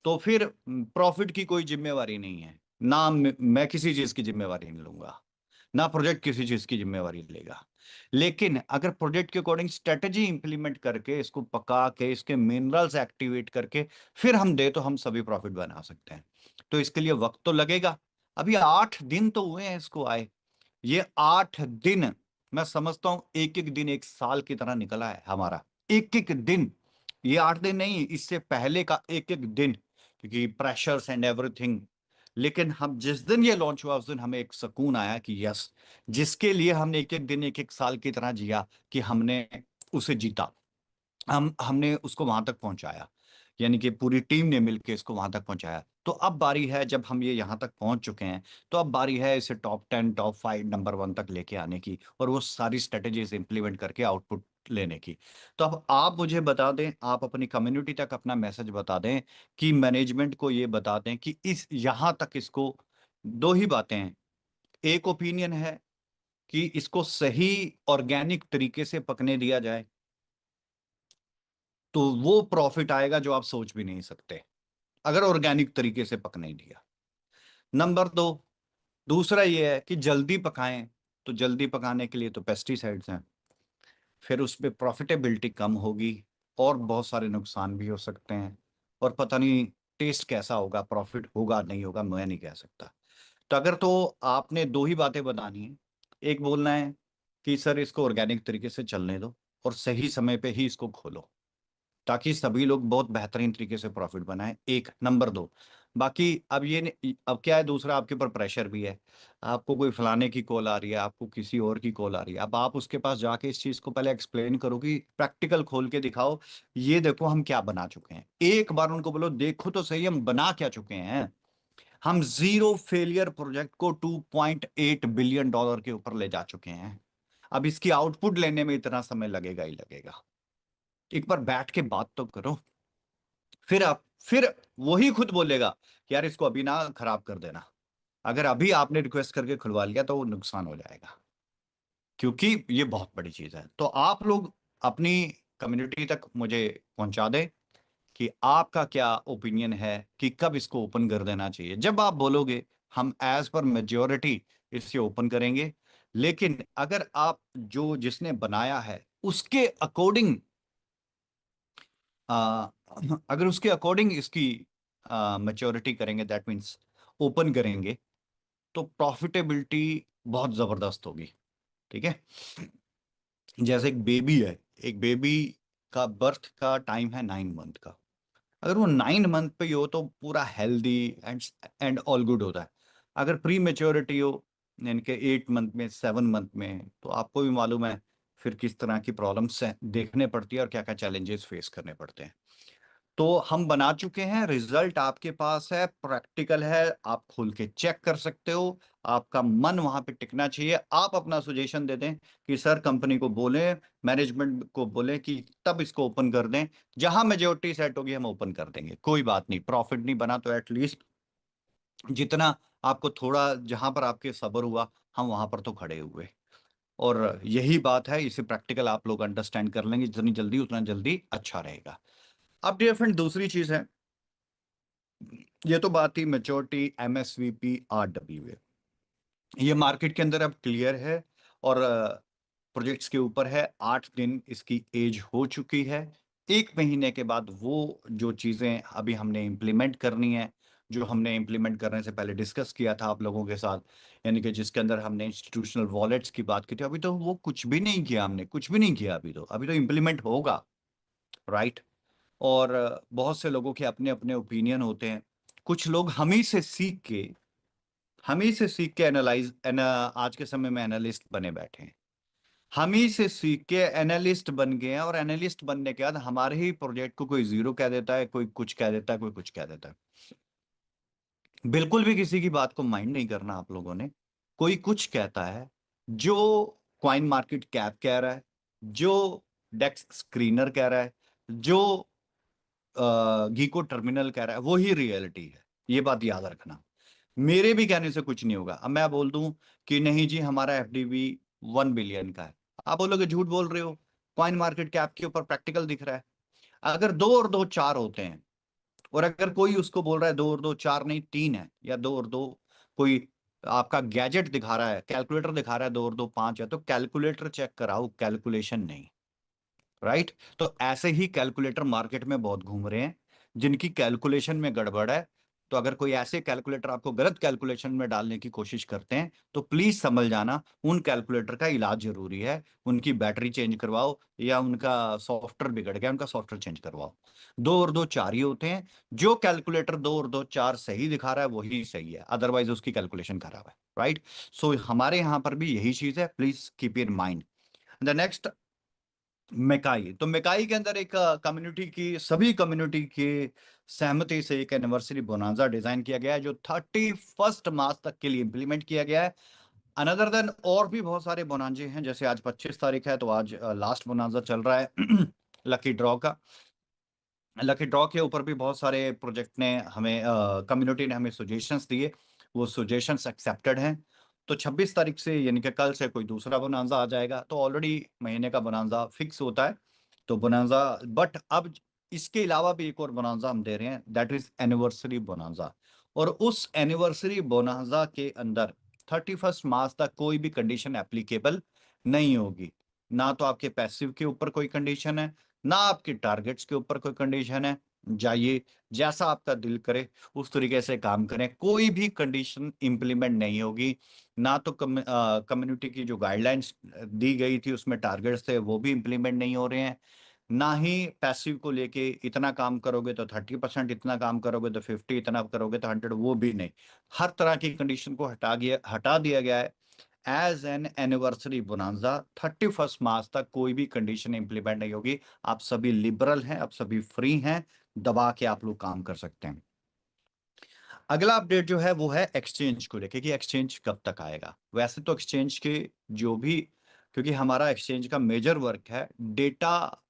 तो फिर प्रॉफिट की कोई जिम्मेवारी नहीं है, ना मैं किसी चीज की जिम्मेवारी नहीं लूंगा, ना प्रोजेक्ट किसी चीज की जिम्मेवारी लेगा। लेकिन अगर प्रोजेक्ट के अकॉर्डिंग स्ट्रेटजी इंप्लीमेंट करके, इसको पका के, इसके मिनरल्स एक्टिवेट करके फिर हम दे, तो हम सभी प्रॉफिट बना सकते हैं। तो इसके लिए वक्त तो लगेगा। अभी 8 दिन तो हुए हैं इसको आए, ये 8 दिन, मैं समझता हूं एक एक दिन एक साल की तरह निकला है हमारा, एक एक दिन। ये 8 दिन नहीं, इससे पहले का एक एक दिन, क्योंकि प्रेशर्स एंड एवरीथिंग। लेकिन हम जिस दिन ये लॉन्च हुआ उस दिन हमें एक सुकून आया कि यस, जिसके लिए हमने एक एक दिन एक एक साल की तरह जिया, कि हमने उसे जीता, हमने उसको वहां तक पहुंचाया, यानी कि पूरी टीम ने मिलकर इसको वहां तक पहुंचाया। तो अब बारी है, जब हम ये यहाँ तक पहुंच चुके हैं, तो अब बारी है इसे टॉप 10 टॉप 5 नंबर 1 तक लेके आने की, और वो सारी स्ट्रेटेजीज इंप्लीमेंट करके आउटपुट लेने की। तो अब आप मुझे बता दें, आप अपनी कम्युनिटी तक अपना मैसेज बता दें, कि मैनेजमेंट को ये बता दें कि इस यहाँ तक इसको, दो ही बातें हैं। एक ओपिनियन है कि इसको सही ऑर्गेनिक तरीके से पकने दिया जाए, तो वो प्रॉफिट आएगा जो आप सोच भी नहीं सकते, अगर ऑर्गेनिक तरीके से पकने दिया। नंबर 2, दूसरा ये है कि जल्दी पकाएं, तो जल्दी पकाने के लिए तो पेस्टिसाइड्स हैं, फिर उस पर प्रॉफिटेबिलिटी कम होगी, और बहुत सारे नुकसान भी हो सकते हैं, और पता नहीं टेस्ट कैसा होगा, प्रॉफिट होगा नहीं होगा मैं नहीं कह सकता। तो अगर तो आपने दो ही बातें बतानी है, एक बोलना है कि सर इसको ऑर्गेनिक तरीके से चलने दो, और सही समय पे ही इसको खोलो, ताकि सभी लोग बहुत बेहतरीन तरीके से प्रॉफिट बनाएं। एक नंबर 2, बाकी अब अब क्या है, दूसरा आपके ऊपर प्रेशर भी है, आपको कोई फलाने की कॉल आ रही है, आपको किसी और की कॉल आ रही है, अब आप उसके पास जाके इस चीज को पहले एक्सप्लेन करो, कि प्रैक्टिकल खोल के दिखाओ, ये देखो हम क्या बना चुके हैं, एक बार उनको बोलो देखो तो सही हम बना क्या चुके हैं। हम जीरो फेलियर प्रोजेक्ट को $2.8 बिलियन के ऊपर ले जा चुके हैं। अब इसकी आउटपुट लेने में इतना समय लगेगा ही लगेगा। एक बार बैठ के बात तो करो, फिर वही खुद बोलेगा कि यार इसको अभी ना खराब कर देना। अगर अभी आपने रिक्वेस्ट करके खुलवा लिया तो वो नुकसान हो जाएगा, क्योंकि ये बहुत बड़ी चीज है। तो आप लोग अपनी कम्युनिटी तक मुझे पहुंचा दें कि आपका क्या ओपिनियन है कि कब इसको ओपन कर देना चाहिए। जब आप बोलोगे हम एज पर मेजोरिटी इसे ओपन करेंगे, लेकिन अगर आप जो जिसने बनाया है उसके अकॉर्डिंग अगर उसके अकॉर्डिंग इसकी मैच्योरिटी करेंगे, दैट मीन्स ओपन करेंगे, तो प्रॉफिटेबिलिटी बहुत जबरदस्त होगी। ठीक है, जैसे एक बेबी है, एक बेबी का बर्थ का टाइम है 9 मंथ का। अगर वो 9 मंथ पे ही हो तो पूरा हेल्दी एंड ऑल गुड होता है। अगर प्री मेच्योरिटी हो यानी कि 8 मंथ में, 7 मंथ में, तो आपको भी मालूम है फिर किस तरह की प्रॉब्लम्स देखने पड़ती है और क्या क्या चैलेंजेस फेस करने पड़ते हैं। तो हम बना चुके हैं, रिजल्ट आपके पास है, प्रैक्टिकल है, आप खोल के चेक कर सकते हो। आपका मन वहां पे टिकना चाहिए। आप अपना सुजेशन दे दें कि सर कंपनी को बोले, मैनेजमेंट को बोले कि तब इसको ओपन कर दें। जहां मेजोरिटी सेट होगी हम ओपन कर देंगे, कोई बात नहीं। प्रॉफिट नहीं बना तो एटलीस्ट जितना आपको थोड़ा, जहां पर आपके सब्र हुआ, हम वहां पर तो खड़े हुए। और यही बात है, इसे प्रैक्टिकल आप लोग अंडरस्टैंड कर लेंगे जितनी जल्दी उतना जल्दी अच्छा रहेगा। अब डियर फ्रेंड, दूसरी चीज है, ये तो बात थी मेच्योरिटी, MSVP, RWA। ये मार्केट के अंदर अब क्लियर है और प्रोजेक्ट्स के ऊपर है। 8 दिन इसकी एज हो चुकी है। 1 महीने के बाद वो जो चीजें अभी हमने इम्प्लीमेंट करनी है, जो हमने इम्प्लीमेंट करने से पहले डिस्कस किया था आप लोगों के साथ, यानी कि जिसके अंदर हमने इंस्टीट्यूशनल वॉलेट्स की बात की थी, अभी तो वो कुछ भी नहीं किया, हमने कुछ भी नहीं किया। अभी तो इम्प्लीमेंट होगा, राइट। और बहुत से लोगों के अपने अपने ओपिनियन होते हैं। कुछ लोग हम ही से सीख के आज के समय में एनालिस्ट बने बैठे हैं। हम ही से सीख के एनालिस्ट बन गए हैं, और एनालिस्ट बनने के बाद हमारे ही प्रोजेक्ट को कोई जीरो कह देता है, कोई कुछ कह देता है, कोई कुछ कह देता है। बिल्कुल भी किसी की बात को माइंड नहीं करना आप लोगों ने। कोई कुछ कहता है, जो क्वाइन मार्केट कैप कह रहा है, जो डेक्स स्क्रीनर कह रहा है, जो गीको टर्मिनल कह रहा है, वो ही रियलिटी है। ये बात याद रखना। मेरे भी कहने से कुछ नहीं होगा। अब मैं बोल दूं कि नहीं जी हमारा FDV 1 बिलियन का है, आप बोलोगे झूठ बोल रहे हो, कॉइन मार्केट कैप के ऊपर प्रैक्टिकल दिख रहा है। अगर 2 और 2 4 होते हैं, और अगर कोई उसको बोल रहा है 2 और 2 4 नहीं 3 है, या 2 और 2 कोई आपका गैजेट दिखा रहा है, कैलकुलेटर दिखा रहा है 2 और 2 5 है, तो कैलकुलेटर चेक कराओ, कैलकुलेशन नहीं, राइट। तो ऐसे ही कैलकुलेटर मार्केट में बहुत घूम रहे हैं जिनकी कैलकुलेशन में गड़बड़ है। तो अगर कोई ऐसे कैलकुलेटर आपको गलत कैलकुलेशन में डालने की कोशिश करते हैं, तो प्लीज समझ जाना उन कैलकुलेटर का इलाज जरूरी है। उनकी बैटरी चेंज करवाओ, या उनका सॉफ्टवेयर बिगड़ गया उनका सॉफ्टवेयर चेंज करवाओ। 2 और 2 4 ही होते हैं। जो कैलकुलेटर 2 और 2 4 सही दिखा रहा है वही सही है, अदरवाइज उसकी कैलकुलेशन खराब है, राइट। सो हमारे यहां पर भी यही चीज है, please keep in mind. The next, मेकाई। तो मेकाई के अंदर एक कम्युनिटी की, सभी कम्युनिटी की सहमति से एक एनिवर्सरी बोनांजा डिजाइन किया गया है, जो 31 मार्च तक के लिए इंप्लीमेंट किया गया है। अनदर देन और भी बहुत सारे बोनांजे हैं, जैसे आज 25 तारीख है, तो आज लास्ट बोनांजा चल रहा है लकी ड्रॉ का। लकी ड्रॉ के ऊपर भी बहुत सारे प्रोजेक्ट ने हमें, कम्युनिटी ने हमें सजेशंस दिए, वो सजेशंस एक्सेप्टेड हैं। तो 26 तारीख से यानी कि कल से कोई दूसरा बोनांजा आ जाएगा, तो ऑलरेडी महीने का बोनांजा फिक्स होता है। तो बोनांजा, बट अब इसके अलावा भी एक और बोनांजा हम दे रहे हैं, दैट इज एनिवर्सरी बोनांजा। और उस एनिवर्सरी बोनांजा के अंदर 31 मार्च तक कोई भी कंडीशन एप्लीकेबल नहीं होगी। ना तो आपके पैसिव के ऊपर कोई कंडीशन है, ना आपके टारगेट्स के ऊपर कोई कंडीशन है। जाइए, जैसा आपका दिल करे उस तरीके से काम करें, कोई भी कंडीशन इंप्लीमेंट नहीं होगी। ना तो कम्युनिटी की जो गाइडलाइंस दी गई थी उसमें टारगेट्स थे वो भी इंप्लीमेंट नहीं हो रहे हैं। ना ही पैसिव को लेके इतना काम करोगे तो 30%, इतना काम करोगे तो 50, इतना करोगे तो 100, वो भी नहीं। हर तरह की कंडीशन को हटा दिया गया है। एज एन एनिवर्सरी बोनांजा 31 मार्च तक कोई भी कंडीशन इंप्लीमेंट नहीं होगी। आप सभी लिबरल हैं, आप सभी फ्री हैं, दबा के आप लोग काम कर सकते हैं। अगला अपडेट जो है वो है एक्सचेंज को लेके कि एक्सचेंज कब तक आएगा। वैसे तो एक्सचेंज के जो भी, क्योंकि हमारा एक्सचेंज का मेजर वर्क है डेटा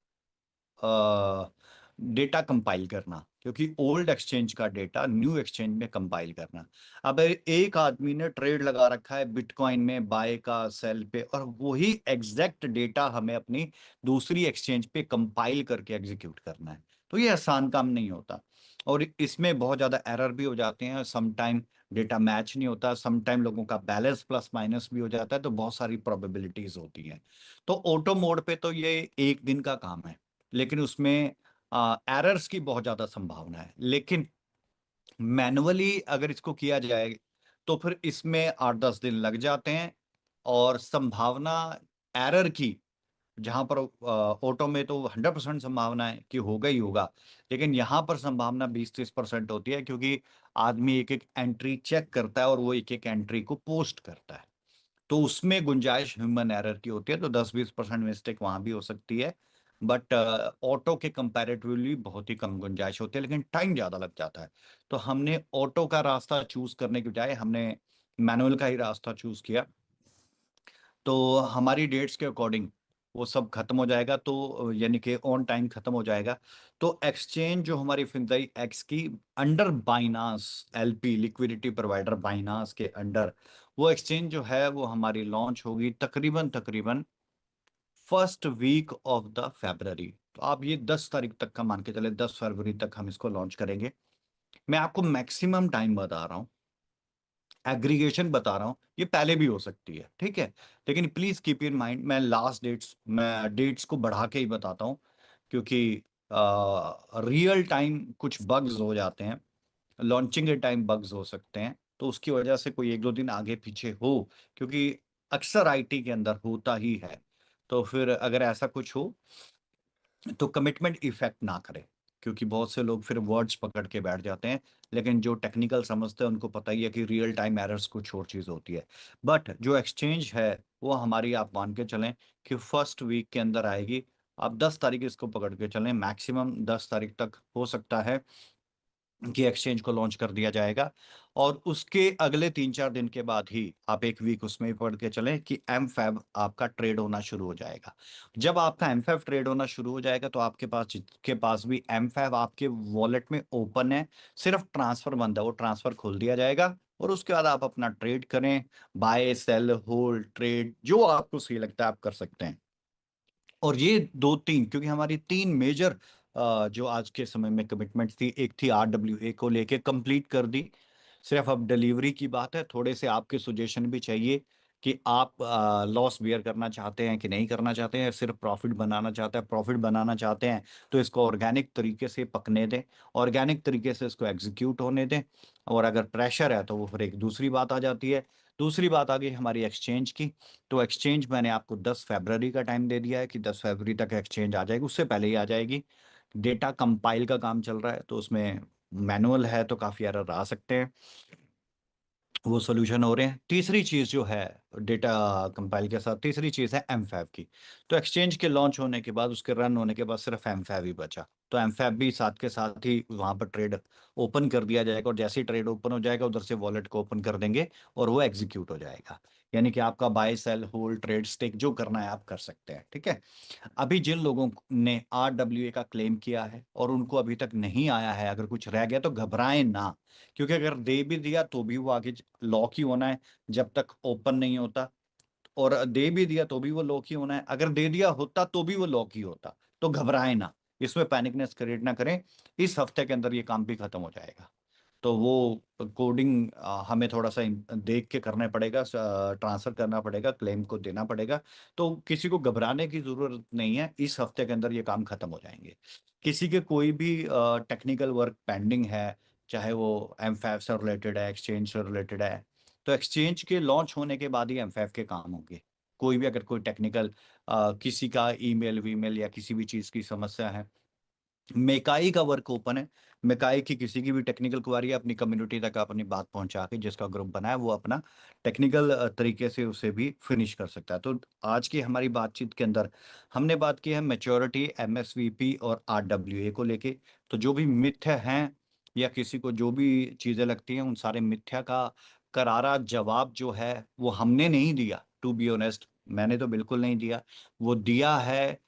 डेटा कंपाइल करना, क्योंकि ओल्ड एक्सचेंज का डेटा न्यू एक्सचेंज में कंपाइल करना। अब एक आदमी ने ट्रेड लगा रखा है बिटकॉइन में बाय का सेल पे, और वही एग्जैक्ट डेटा हमें अपनी दूसरी एक्सचेंज पे कंपाइल करके एग्जीक्यूट करना है, तो ये आसान काम नहीं होता। और इसमें बहुत ज्यादा एरर भी हो जाते हैं, सम टाइम डेटा मैच नहीं होता, सम टाइम लोगों का बैलेंस प्लस माइनस भी हो जाता है, तो बहुत सारी प्रोबेबिलिटीज होती हैं। तो ऑटो मोड पे तो ये एक दिन का काम है, लेकिन उसमें एरर्स की बहुत ज्यादा संभावना है। लेकिन मैनुअली अगर इसको किया जाए तो फिर इसमें 8-10 दिन लग जाते हैं, और संभावना एरर की, जहां पर ऑटो में तो 100% संभावना है कि होगा ही होगा, लेकिन यहाँ पर संभावना 20-30% होती है, क्योंकि आदमी एक एक एंट्री चेक करता है और वो एक एक एंट्री को पोस्ट करता है, तो उसमें गुंजाइश ह्यूमन एरर की होती है, तो 10-20% मिस्टेक वहां भी हो सकती है। बट ऑटो के कंपैरेटिवली बहुत ही कम गुंजाइश होती है, लेकिन टाइम ज्यादा लग जाता है। तो हमने ऑटो का रास्ता चूज करने के बजाय हमने मैनुअल का ही रास्ता चूज किया। तो हमारी डेट्स के अकॉर्डिंग वो सब खत्म हो जाएगा, तो यानी कि ऑन टाइम खत्म हो जाएगा। तो एक्सचेंज जो हमारी फिनजाई एक्स की अंडर बाइनास एलपी लिक्विडिटी प्रोवाइडर बाइनास के अंडर, वो एक्सचेंज जो है वो हमारी लॉन्च होगी तकरीबन तकरीबन first week of the February. तो आप ये 10 तारीख तक का मान के चले, 10 फरवरी तक हम इसको लॉन्च करेंगे। मैं आपको मैक्सिमम टाइम बता रहा हूँ, एग्रीगेशन बता रहा हूँ, ये पहले भी हो सकती है, ठीक है। लेकिन प्लीज कीप इन माइंड, मैं डेट्स को बढ़ा के ही बताता हूँ, क्योंकि रियल टाइम कुछ बग्स हो जाते हैं, लॉन्चिंग के टाइम बग्स हो सकते हैं, तो उसकी वजह से कोई 1-2 दिन आगे पीछे हो, क्योंकि अक्सर आईटी के अंदर होता ही है। तो फिर अगर ऐसा कुछ हो तो कमिटमेंट इफेक्ट ना करे, क्योंकि बहुत से लोग फिर वर्ड्स पकड़ के बैठ जाते हैं, लेकिन जो टेक्निकल समझते हैं उनको पता ही है कि रियल टाइम एरर्स कुछ और चीज होती है। बट जो एक्सचेंज है वो हमारी, आप मान के चलें कि फर्स्ट वीक के अंदर आएगी। आप 10 तारीख इसको पकड़ के चलें, मैक्सिमम 10 तारीख तक हो सकता है कि एक्सचेंज को लॉन्च कर दिया जाएगा। और उसके अगले 3-4 दिन के बाद ही आप एक वीक उसमें ही पढ़ के चलें कि एम फैब आपका ट्रेड होना शुरू हो जाएगा। जब आपका एम फैब ट्रेड होना शुरू हो जाएगा तो आपके पास, जिसके पास भी एम फैब आपके वॉलेट में ओपन है, सिर्फ ट्रांसफर बंद है, वो ट्रांसफर खोल दिया जाएगा, और उसके बाद आप अपना ट्रेड करें, बाय सेल होल्ड ट्रेड जो आपको सही लगता है आप कर सकते हैं। और ये 2-3, क्योंकि हमारी 3 मेजर जो आज के समय में कमिटमेंट थी, एक थी RWA को लेके कंप्लीट कर दी, सिर्फ अब डिलीवरी की बात है। थोड़े से आपके सुजेशन भी चाहिए कि आप लॉस बियर करना चाहते हैं कि नहीं करना चाहते हैं, सिर्फ प्रॉफिट बनाना चाहते हैं, प्रॉफिट बनाना चाहते हैं तो इसको ऑर्गेनिक तरीके से पकने दें, ऑर्गेनिक तरीके से इसको एग्जीक्यूट होने दें। और अगर प्रेशर है तो वो फिर एक दूसरी बात आ जाती है। दूसरी बात आ गई हमारी एक्सचेंज की। तो एक्सचेंज मैंने आपको 10 फरवरी का टाइम दे दिया है कि 10 फरवरी तक एक्सचेंज आ जाएगी, उससे पहले ही आ जाएगी। डेटा कंपाइल का काम चल रहा है, तो उसमें मैनुअल है तो काफी एरर आ सकते हैं, वो सोल्यूशन हो रहे हैं। तीसरी चीज जो है डेटा कंपाइल के साथ, तीसरी चीज है एमफैब की। तो एक्सचेंज के लॉन्च होने के बाद, उसके रन होने के बाद सिर्फ एमफैब ही बचा, तो एमफैब भी साथ के साथ ही वहां पर ट्रेड ओपन कर दिया जाएगा, और जैसे ही ट्रेड ओपन हो जाएगा उधर से वॉलेट को ओपन कर देंगे और वो एग्जीक्यूट हो जाएगा। यानी कि आपका buy sell hold trade stake जो करना है आप कर सकते हैं, ठीक है। अभी जिन लोगों ने RWA का क्लेम किया है और उनको अभी तक नहीं आया है, अगर कुछ रह गया तो घबराएं ना, क्योंकि अगर दे भी दिया तो भी वो आगे लॉक ही होना है जब तक ओपन नहीं होता, और दे भी दिया तो भी वो लॉक ही होना है, अगर दे दिया होता तो भी वो लॉक ही होता। तो घबराएं ना, इसमें पैनिकनेस क्रिएट ना करें, इस हफ्ते के अंदर ये काम भी खत्म हो जाएगा। तो वो कोडिंग हमें थोड़ा सा देख के करना पड़ेगा, ट्रांसफर करना पड़ेगा, क्लेम को देना पड़ेगा। तो किसी को घबराने की जरूरत नहीं है, इस हफ्ते के अंदर ये काम खत्म हो जाएंगे। किसी के कोई भी टेक्निकल वर्क पेंडिंग है, चाहे वो एम से रिलेटेड है, एक्सचेंज से रिलेटेड है, तो एक्सचेंज के लॉन्च होने के बाद ही एम के काम होंगे। कोई भी अगर कोई टेक्निकल किसी का ईमेल वीमेल या किसी भी चीज की समस्या है, मेकाई का वर्क ओपन है। मेकाई की किसी की भी टेक्निकल क्वारी है, अपनी कम्युनिटी तक अपनी बात पहुंचा के, जिसका ग्रुप बना है वो अपना टेक्निकल तरीके से उसे भी फिनिश कर सकता है। तो आज की हमारी बातचीत के अंदर हमने बात की है मैच्योरिटी, MSVP और RWA को लेके। तो जो भी मिथ हैं या किसी को जो भी चीजें लगती हैं, उन सारे मिथ्या का करारा जवाब जो है वो हमने नहीं दिया। टू बी ऑनेस्ट, मैंने तो बिल्कुल नहीं दिया। वो दिया है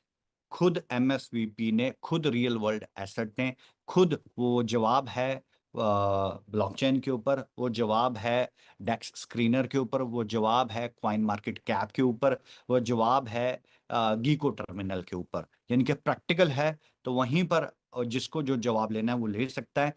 खुद एमएसवीपी ने, खुद रियल वर्ल्ड एसेट ने, खुद वो जवाब है ब्लॉकचेन के ऊपर, वो जवाब है डेक्स स्क्रीनर के ऊपर, वो जवाब है कॉइन मार्केट कैप के ऊपर, वो जवाब है गीको टर्मिनल के ऊपर। यानी कि प्रैक्टिकल है, तो वहीं पर जिसको जो जवाब लेना है वो ले सकता है।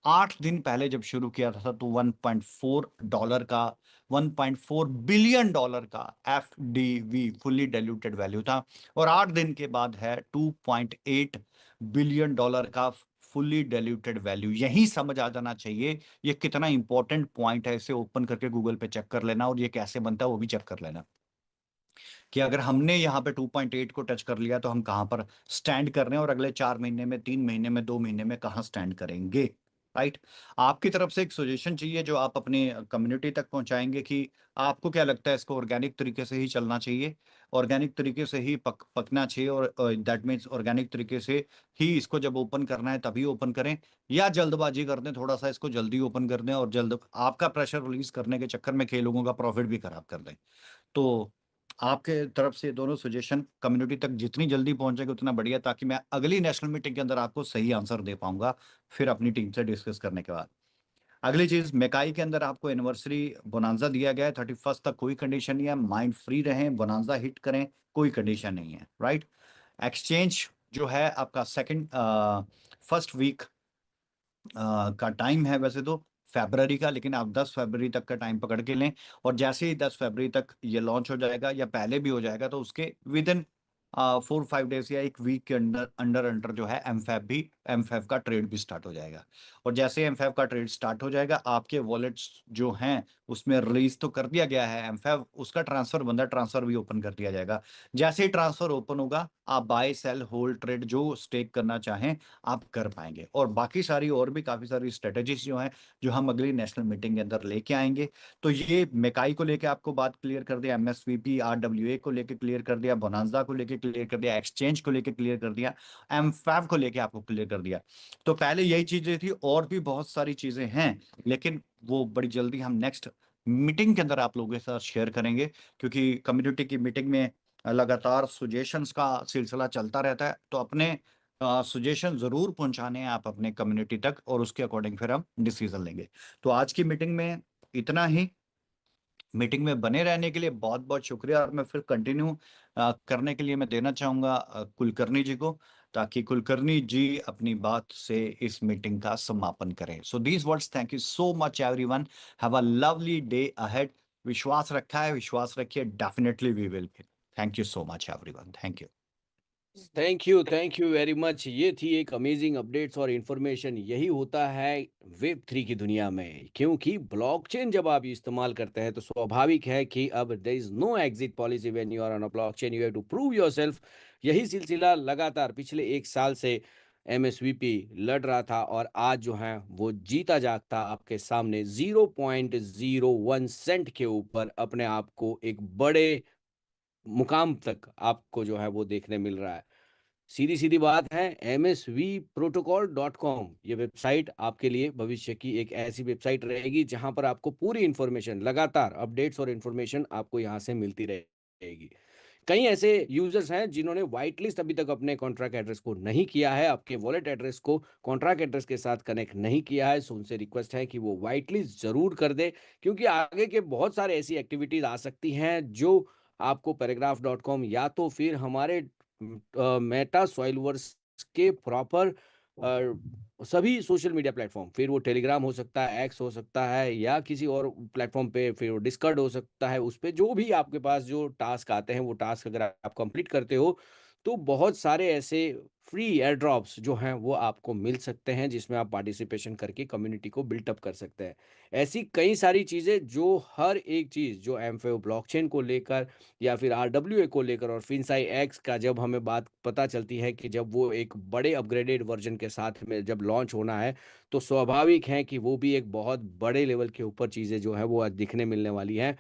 8 दिन पहले जब शुरू किया था तो $1.4 का, $1.4 बिलियन का FDV फुल्ली डाइल्यूटेड वैल्यू था, और 8 दिन के बाद है $2.8 बिलियन का फुल्ली डाइल्यूटेड वैल्यू। यही समझ आ जाना चाहिए ये कितना इंपॉर्टेंट पॉइंट है। इसे ओपन करके गूगल पे चेक कर लेना, और ये कैसे बनता है वो भी चेक कर लेना, कि अगर हमने यहाँ पे 2.8 को टच कर लिया तो हम कहाँ पर स्टैंड कर रहे हैं, और अगले 4 महीने में, 3 महीने में, 2 महीने में कहाँ स्टैंड करेंगे। राइट। आपकी तरफ से एक सजेशन चाहिए जो आप अपनी कम्युनिटी तक पहुंचाएंगे, कि आपको क्या लगता है इसको ऑर्गेनिक तरीके से ही चलना चाहिए, ऑर्गेनिक तरीके से ही पकना चाहिए, और दैट मीन्स ऑर्गेनिक तरीके से ही इसको जब ओपन करना है तभी ओपन करें, या जल्दबाजी कर दें, थोड़ा सा इसको जल्दी ओपन कर दें और जल्द आपका प्रेशर रिलीज करने के चक्कर में कई लोगों का प्रॉफिट भी खराब कर दें। तो आपके तरफ से दोनों सजेशन कम्युनिटी तक जितनी जल्दी पहुंचेगा उतना बढ़िया, ताकि मैं अगली नेशनल मीटिंग के अंदर आपको सही आंसर दे पाऊंगा, फिर अपनी टीम से डिस्कस करने के बाद। अगली चीज, मेकाई के अंदर आपको एनिवर्सरी बोनांजा दिया गया है 31 तक, कोई कंडीशन नहीं है, माइंड फ्री रहें, बोनांजा हिट करें, कोई कंडीशन नहीं है। राइट। एक्सचेंज जो है आपका सेकंड फर्स्ट वीक का टाइम है वैसे तो फरवरी का, लेकिन आप 10 फरवरी तक का टाइम पकड़ के लें, और जैसे ही 10 फरवरी तक ये लॉन्च हो जाएगा या पहले भी हो जाएगा, तो उसके विद इन 4-5 डेज या एक वीक के अंदर अंडर अंडर जो है एमफैब का ट्रेड भी स्टार्ट हो जाएगा। और जैसे एमफैब का ट्रेड स्टार्ट हो जाएगा, आपके वॉलेट्स जो हैं उसमें रिलीज तो कर दिया गया है एमफैब, उसका ट्रांसफर बंदा ट्रांसफर भी ओपन कर दिया जाएगा। जैसे ही ट्रांसफर ओपन होगा, आप बाय सेल होल्ड ट्रेड जो स्टेक करना चाहें आप कर पाएंगे, और बाकी सारी और भी काफी सारी स्ट्रेटेजीज जो हैं जो हम अगली नेशनल मीटिंग के अंदर लेके आएंगे। तो ये मेकाई को लेके आपको बात क्लियर कर दिया, एमएसवीपी आरडब्ल्यूए को लेके क्लियर कर दिया, बोनांजा को लेके क्लियर कर दिया, एक्सचेंज को लेके क्लियर कर दिया, एमफैब को लेके आपको क्लियर कर दिया। तो पहले यही चीजें थी, और भी बहुत सारी चीजें हैं, लेकिन वो बड़ी जल्दी हम नेक्स्ट मीटिंग के अंदर आप लोगों के साथ शेयर करेंगे, क्योंकि कम्युनिटी की मीटिंग में लगातार सजेशंस का सिलसिला चलता रहता है। तो अपने सजेशन जरूर पहुंचाने हैं आप अपने कम्युनिटी तक, और उसके अकॉर्डिंग फिर हम डिसीजन लेंगे। तो आज की मीटिंग में इतना ही। मीटिंग में बने रहने के लिए बहुत बहुत शुक्रिया, और मैं फिर कंटिन्यू करने के लिए मैं देना चाहूंगा कुलकर्णी जी को, ताकि कुलकर्णी जी अपनी बात से इस मीटिंग का समापन करें। So these words, thank you so much everyone, have a lovely day ahead. विश्वास रखा है, विश्वास रखिए, definitely we will. Thank you so much everyone, thank you. Thank you very much. ये थी एक अमेजिंग अपडेट्स और इन्फॉर्मेशन। यही होता है वेब 3 की दुनिया में, क्योंकि ब्लॉकचेन जब आप इस्तेमाल करते हैं तो स्वाभाविक है कि अब there is no exit policy when you are on a blockchain, you have to prove yourself. यही सिलसिला लगातार पिछले 1 साल से एमएसवीपी लड़ रहा था, और आज जो है वो जीता जागता आपके सामने 0.01 सेंट के ऊपर अपने आप को एक बड़े मुकाम तक आपको जो है वो देखने मिल रहा है। सीधी सीधी बात है, msvprotocol.com ये वेबसाइट आपके लिए भविष्य की एक ऐसी वेबसाइट रहेगी जहां पर आपको पूरी इंफॉर्मेशन, लगातार अपडेट्स और इंफॉर्मेशन आपको यहां से मिलती रहेगी। कई ऐसे यूजर्स हैं जिन्होंने व्हाइट लिस्ट अभी तक अपने कॉन्ट्रैक्ट एड्रेस को नहीं किया है, आपके वॉलेट एड्रेस को कॉन्ट्रैक्ट एड्रेस के साथ कनेक्ट नहीं किया है। सो उनसे रिक्वेस्ट है कि वो व्हाइट लिस्ट जरूर कर दे, क्योंकि आगे के बहुत सारे ऐसी एक्टिविटीज आ सकती हैं जो आपको पैराग्राफ.com या तो फिर हमारे मेटा सॉइलवर्स के प्रॉपर सभी सोशल मीडिया प्लेटफॉर्म, फिर वो टेलीग्राम हो सकता है, एक्स हो सकता है, या किसी और प्लेटफॉर्म पे, फिर वो डिस्कॉर्ड हो सकता है, उस पे जो भी आपके पास जो टास्क आते हैं वो टास्क अगर आप कंप्लीट करते हो तो बहुत सारे ऐसे फ्री एयर ड्रॉप्स जो हैं वो आपको मिल सकते हैं, जिसमें आप पार्टिसिपेशन करके कम्युनिटी को बिल्टअप कर सकते हैं। ऐसी कई सारी चीज़ें जो हर एक चीज़ जो एमफेओ ब्लॉकचेन को लेकर या फिर आरडब्ल्यूए को लेकर और फिनसाई एक्स का जब हमें बात पता चलती है कि जब वो एक बड़े अपग्रेडेड वर्जन के साथ में जब लॉन्च होना है, तो स्वाभाविक है कि वो भी एक बहुत बड़े लेवल के ऊपर चीज़ें जो है वो आज दिखने मिलने वाली हैं।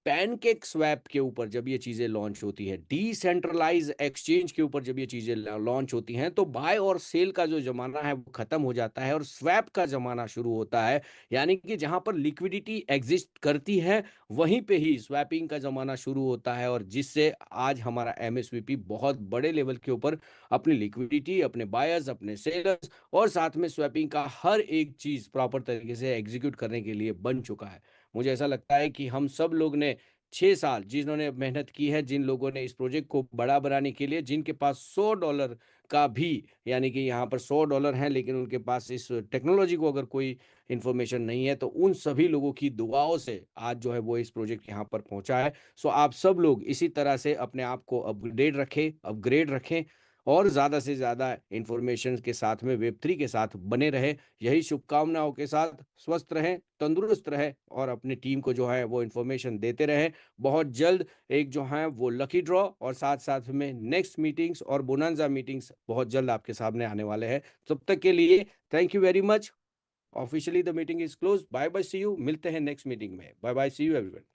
पैनकेक स्वैप के ऊपर जब ये चीज़ें लॉन्च होती है, डिसेंट्रलाइज़ एक्सचेंज के ऊपर जब ये चीज़ें ल लॉन्च होती हैं, तो बाय और सेल का जो ज़माना है वो ख़त्म हो जाता है और स्वैप का ज़माना शुरू होता है। यानी कि जहाँ पर लिक्विडिटी एग्ज़िस्ट करती है, वहीं पे ही स्वैपिंग का ज़माना शुरू होता है और जिससे आज हमारा एमएसवीपी बहुत बड़े लेवल के ऊपर अपनी लिक्विडिटी, अपने बायर्स, अपने सेलर्स और साथ में स्वैपिंग का हर एक चीज़ प्रॉपर तरीके से एग्ज़ीक्यूट करने के लिए बन चुका है। मुझे ऐसा लगता है कि हम सब लोग ने 6 साल जिन्होंने मेहनत की है, जिन लोगों ने इस प्रोजेक्ट को बड़ा बनाने के लिए जिनके पास $100 का भी यानी कि यहाँ पर $100 हैं लेकिन उनके पास इस टेक्नोलॉजी को अगर कोई इन्फॉर्मेशन नहीं है, तो उन सभी लोगों की दुआओं से आज जो है वो इस प्रोजेक्ट यहाँ पर पहुँचा है। सो आप सब लोग इसी तरह से अपने आप को अपग्रेड रखें और ज़्यादा से ज़्यादा इन्फॉर्मेशन के साथ में वेब3 के साथ बने रहें। यही शुभकामनाओं के साथ स्वस्थ रहें, तंदुरुस्त रहें और अपनी टीम को जो है वो इन्फॉर्मेशन देते रहें। बहुत जल्द एक जो है वो लकी ड्रॉ और साथ-साथ में नेक्स्ट मीटिंग्स और बोनांज़ा मीटिंग्स बहुत जल्द आपके सामने आने वाले हैं। तब तक के लिए thank you very much. Officially the meeting is closed. Bye bye, see you. मिलते हैं नेक्स्ट मीटिंग में। Bye bye, see you everyone.